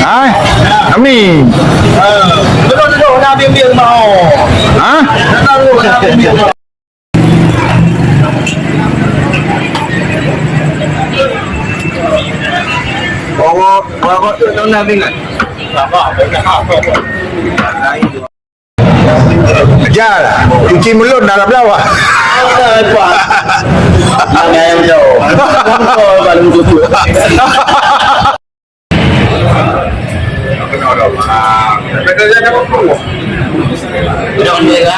Ay, kami. Dulu nabi biar mau. Ha? Dulu nabi biar mau. Bawa tu nabi nggak? Jal, cuci mulut dalam lawak. Mana yang jauh? Kau baru tutup. Jangan dia.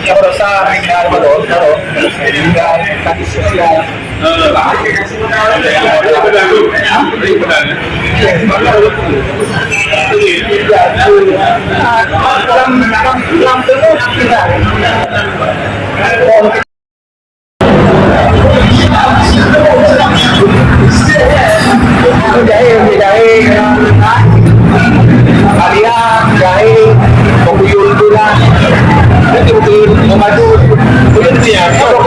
Kalau rasa tinggal balon, taruh tinggal kaki sosial. Kalian jahit pembuyun bulan itu betul memadu. Kemudian kalau